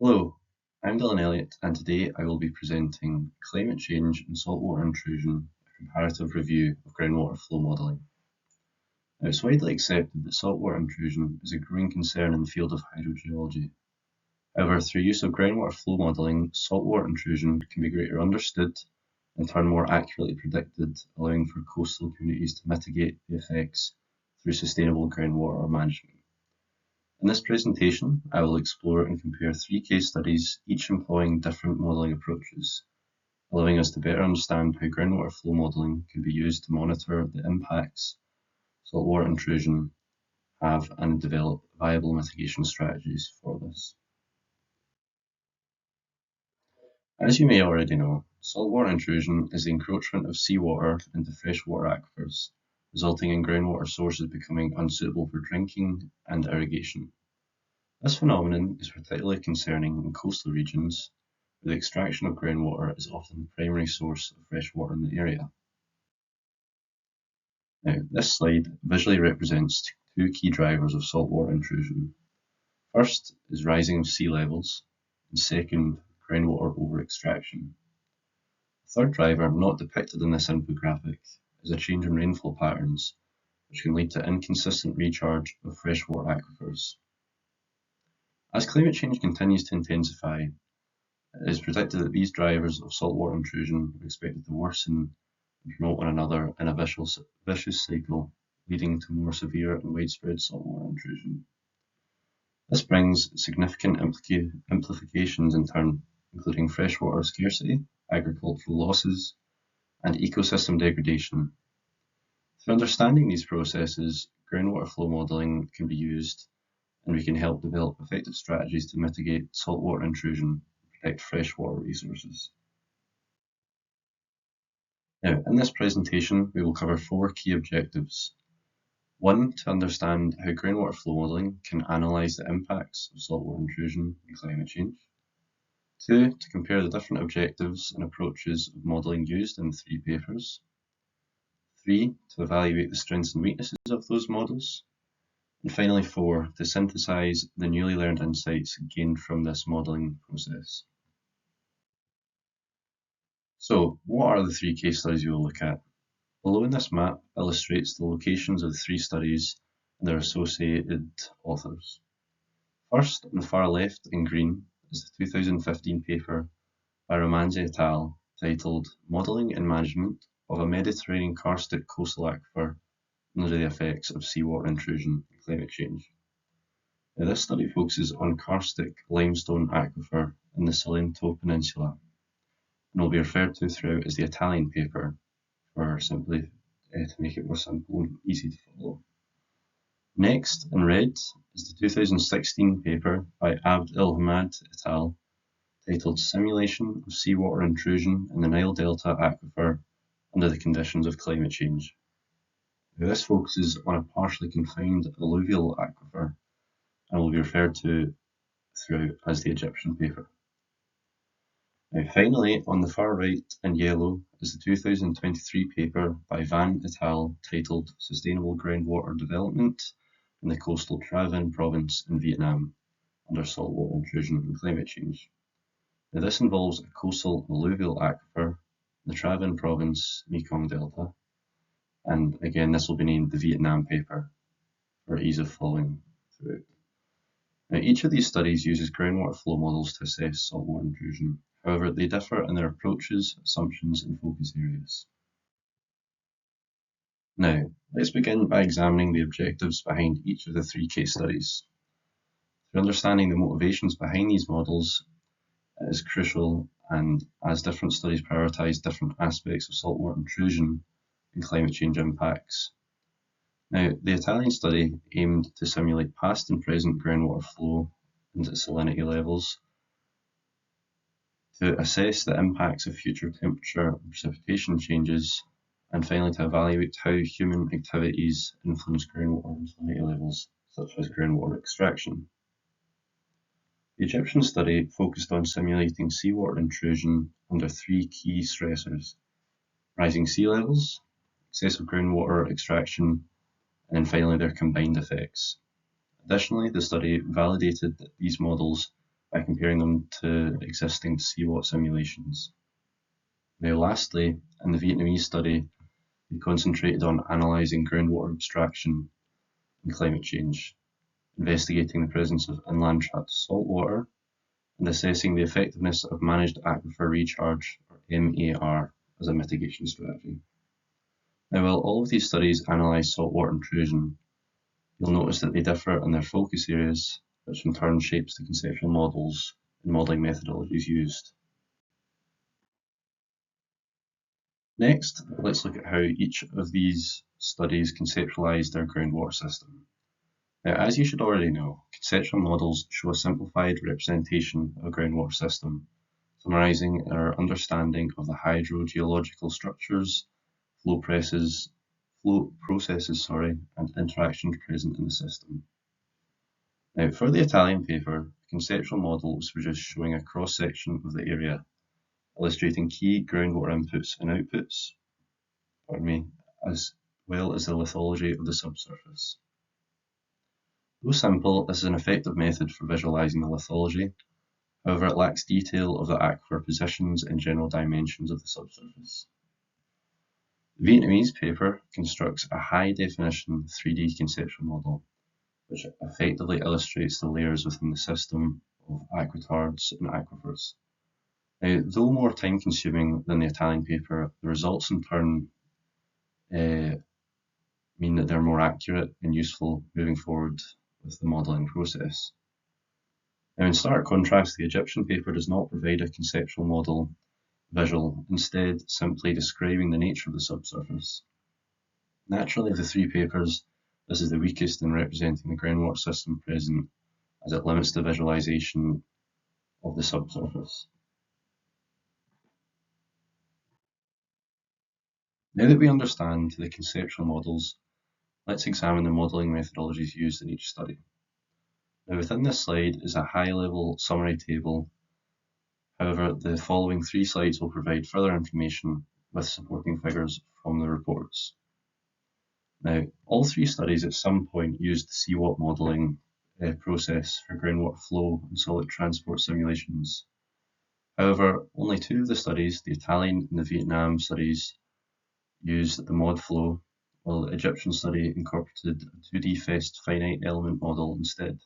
Hello, I'm Dylan Elliott, and today I will be presenting Climate Change and Saltwater Intrusion, a comparative review of groundwater flow modelling. Now, it's widely accepted that saltwater intrusion is a growing concern in the field of hydrogeology. However, through use of groundwater flow modelling, saltwater intrusion can be greater understood and turn more accurately predicted, allowing for coastal communities to mitigate the effects through sustainable groundwater management. In this presentation, I will explore and compare three case studies, each employing different modelling approaches, allowing us to better understand how groundwater flow modelling can be used to monitor the impacts saltwater intrusion have and develop viable mitigation strategies for this. As you may already know, saltwater intrusion is the encroachment of seawater into freshwater aquifers, resulting in groundwater sources becoming unsuitable for drinking and irrigation. This phenomenon is particularly concerning in coastal regions, where the extraction of groundwater is often the primary source of fresh water in the area. Now, this slide visually represents two key drivers of saltwater intrusion. First is rising of sea levels, and second, groundwater over-extraction. The third driver, not depicted in this infographic, is a change in rainfall patterns, which can lead to inconsistent recharge of freshwater aquifers. As climate change continues to intensify, it is predicted that these drivers of saltwater intrusion are expected to worsen and promote one another in a vicious cycle, leading to more severe and widespread saltwater intrusion. This brings significant implications in turn, including freshwater scarcity, agricultural losses, and ecosystem degradation. Through understanding these processes, groundwater flow modelling can be used, and we can help develop effective strategies to mitigate saltwater intrusion and protect freshwater resources. Now, in this presentation, we will cover four key objectives. One, to understand how groundwater flow modelling can analyse the impacts of saltwater intrusion and climate change. Two, to compare the different objectives and approaches of modelling used in the three papers. Three, to evaluate the strengths and weaknesses of those models. And finally, four, to synthesise the newly learned insights gained from this modelling process. So, what are the three case studies we will look at? Below in this map illustrates the locations of the three studies and their associated authors. First, on the far left in green, is the 2015 paper by Romanzi et al. Titled Modelling and Management of a Mediterranean Karstic Coastal Aquifer Under the Effects of Seawater Intrusion and Climate Change. Now, this study focuses on karstic limestone aquifer in the Salento Peninsula and will be referred to throughout as the Italian paper, or simply to make it more simple and easy to follow. Next, in red, is the 2016 paper by Abd el-Hamad et al. Titled Simulation of Seawater Intrusion in the Nile Delta Aquifer Under the Conditions of Climate Change. Now, this focuses on a partially confined alluvial aquifer and will be referred to throughout as the Egyptian paper. Now, finally, on the far right in yellow is the 2023 paper by Van et al. Titled Sustainable Groundwater Development in the Coastal Tra-Vin Province in Vietnam under Saltwater Intrusion and Climate Change. Now, this involves a coastal alluvial aquifer in the Tra-Vin Province, Mekong Delta, and again this will be named the Vietnam paper for ease of following throughout. Now, each of these studies uses groundwater flow models to assess saltwater intrusion. However, they differ in their approaches, assumptions, and focus areas. Now, let's begin by examining the objectives behind each of the three case studies. Through understanding the motivations behind these models is crucial, and as different studies prioritise different aspects of saltwater intrusion and climate change impacts. Now, the Italian study aimed to simulate past and present groundwater flow and salinity levels to assess the impacts of future temperature and precipitation changes, and finally to evaluate how human activities influence groundwater and salinity levels, such as groundwater extraction. The Egyptian study focused on simulating seawater intrusion under three key stressors: rising sea levels, excessive groundwater extraction, and then finally their combined effects. Additionally, the study validated that these models by comparing them to existing CWAT simulations. Now, lastly, in the Vietnamese study, they concentrated on analysing groundwater abstraction and climate change, investigating the presence of inland trapped saltwater, and assessing the effectiveness of managed aquifer recharge, or MAR, as a mitigation strategy. Now, while all of these studies analyse saltwater intrusion, you'll notice that they differ in their focus areas, which in turn shapes the conceptual models and modelling methodologies used. Next, let's look at how each of these studies conceptualised their groundwater system. Now, as you should already know, conceptual models show a simplified representation of a groundwater system, summarising our understanding of the hydrogeological structures, flow processes, and interactions present in the system. Now, for the Italian paper, the conceptual model was produced showing a cross-section of the area, illustrating key groundwater inputs and outputs, as well as the lithology of the subsurface. Though simple, this is an effective method for visualising the lithology. However, it lacks detail of the aquifer positions and general dimensions of the subsurface. The Vietnamese paper constructs a high-definition 3D conceptual model, which effectively illustrates the layers within the system of aquitards and aquifers. Now, though more time-consuming than the Italian paper, the results in turn mean that they're more accurate and useful moving forward with the modelling process. Now, in stark contrast, the Egyptian paper does not provide a conceptual model visual, instead simply describing the nature of the subsurface. Naturally, of the three papers, this is the weakest in representing the groundwater system present, as it limits the visualisation of the subsurface. Now that we understand the conceptual models, let's examine the modelling methodologies used in each study. Now, within this slide is a high-level summary table. However, the following 3 slides will provide further information with supporting figures from the reports. Now, all 3 studies at some point used the CWAT modelling process for groundwater flow and solid transport simulations. However, only 2 of the studies, the Italian and the Vietnam studies, used the mod flow, while the Egyptian study incorporated a 2D FEST finite element model instead.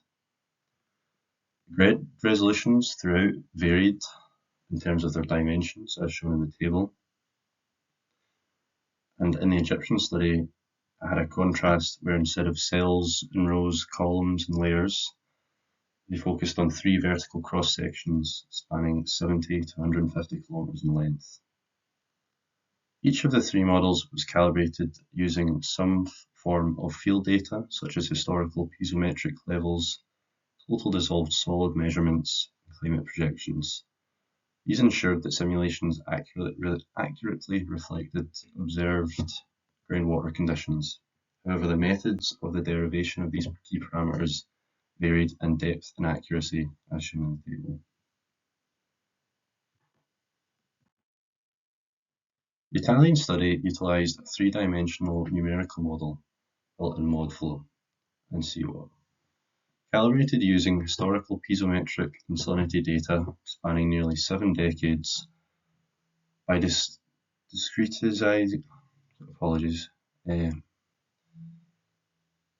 Grid resolutions throughout varied in terms of their dimensions, as shown in the table. And in the Egyptian study, I had a contrast where instead of cells and rows, columns and layers, they focused on 3 vertical cross sections spanning 70 to 150 kilometers in length. Each of the 3 models was calibrated using some form of field data, such as historical piezometric levels, total dissolved solid measurements, and climate projections. These ensured that simulations accurately reflected observed groundwater conditions. However, the methods of the derivation of these key parameters varied in depth and accuracy, as shown in the table. The Italian study utilised a 3-dimensional numerical model built in ModFlow and CWAT, calibrated using historical piezometric and salinity data spanning nearly 7 decades by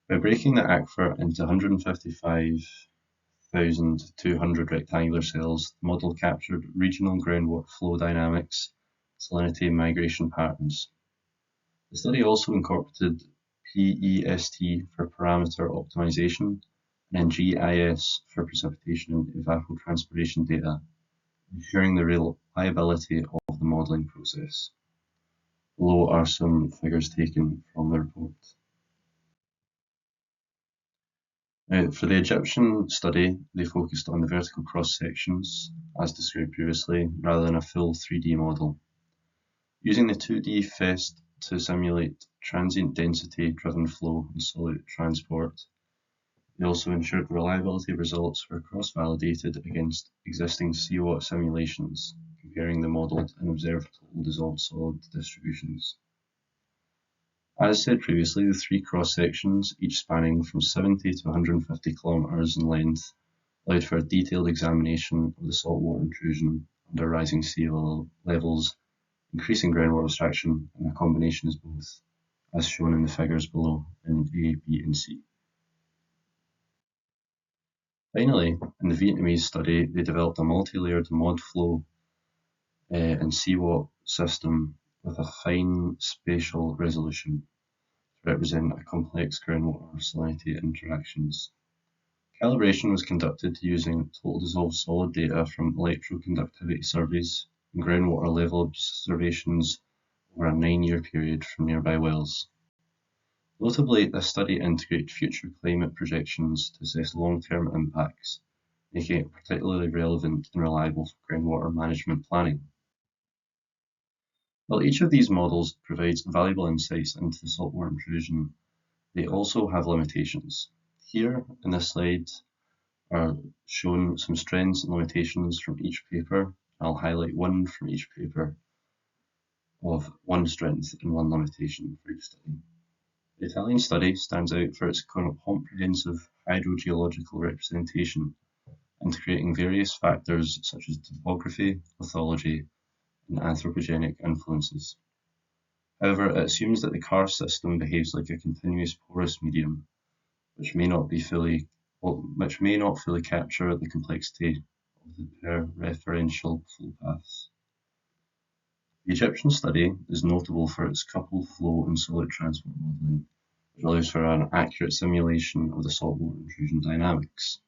by breaking the aquifer into 155,200 rectangular cells. The model captured regional groundwater flow dynamics, salinity and migration patterns. The study also incorporated PEST for parameter optimization and GIS for precipitation and evapotranspiration data, ensuring the reliability of the modelling process. Below are some figures taken from the report. Now, for the Egyptian study, they focused on the vertical cross sections, as described previously, rather than a full 3D model. Using the 2D FEST to simulate transient density-driven flow and solute transport, they also ensured the reliability of results were cross-validated against existing CWAT simulations, comparing the modelled and observed total dissolved solid distributions. As said previously, the 3 cross-sections, each spanning from 70 to 150 kilometers in length, allowed for a detailed examination of the saltwater intrusion under rising sea levels, increasing groundwater abstraction, and a combination of both, as shown in the figures below in A, B, and C. Finally, in the Vietnamese study, they developed a multi-layered mod flow and CWAT system with a fine spatial resolution to represent a complex groundwater salinity interactions. Calibration was conducted using total dissolved solid data from electroconductivity surveys and groundwater level observations over a 9-year period from nearby wells. Notably, this study integrated future climate projections to assess long-term impacts, making it particularly relevant and reliable for groundwater management planning. While each of these models provides valuable insights into the saltwater intrusion, they also have limitations. Here, in this slide, are shown some strengths and limitations from each paper. I'll highlight one from each paper of one strength and one limitation for each study. The Italian study stands out for its comprehensive hydrogeological representation, integrating various factors such as topography, lithology, and anthropogenic influences. However, it assumes that the karst system behaves like a continuous porous medium, which may not fully capture the complexity of the referential flow paths. The Egyptian study is notable for its coupled flow and solid transport modeling, which allows for an accurate simulation of the saltwater intrusion dynamics.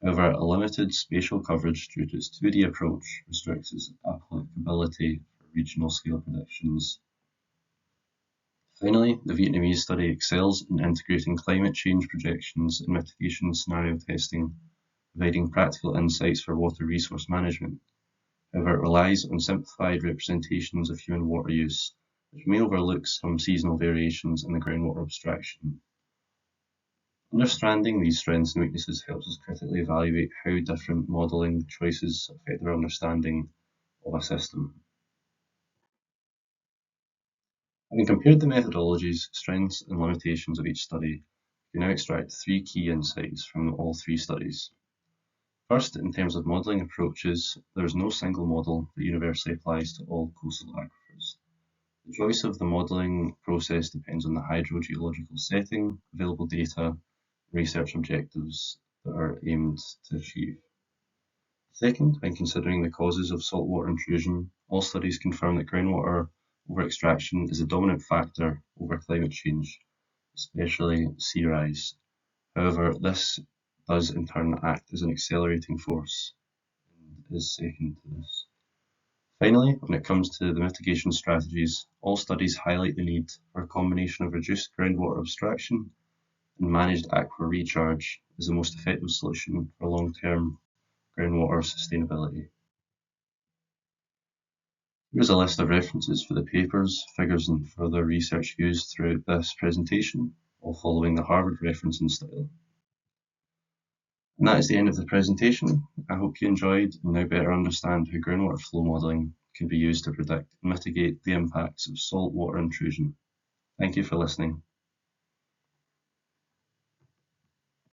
However, a limited spatial coverage due to its 2D approach restricts its applicability for regional scale predictions. Finally, the Vietnamese study excels in integrating climate change projections and mitigation scenario testing, providing practical insights for water resource management. However, it relies on simplified representations of human water use, which may overlook some seasonal variations in the groundwater abstraction. Understanding these strengths and weaknesses helps us critically evaluate how different modelling choices affect our understanding of a system. Having compared the methodologies, strengths and limitations of each study, we can now extract 3 key insights from all 3 studies. First, in terms of modelling approaches, there is no single model that universally applies to all coastal aquifers. The choice of the modelling process depends on the hydrogeological setting, available data, and research objectives that are aimed to achieve. Second, when considering the causes of saltwater intrusion, all studies confirm that groundwater over-extraction is a dominant factor over climate change, especially sea rise. However, this does in turn act as an accelerating force and is second to this. Finally, when it comes to the mitigation strategies, all studies highlight the need for a combination of reduced groundwater abstraction and managed aquifer recharge as the most effective solution for long-term groundwater sustainability. Here's a list of references for the papers, figures, and further research used throughout this presentation, all following the Harvard referencing style. And that is the end of the presentation. I hope you enjoyed and now better understand how groundwater flow modelling can be used to predict and mitigate the impacts of saltwater intrusion. Thank you for listening.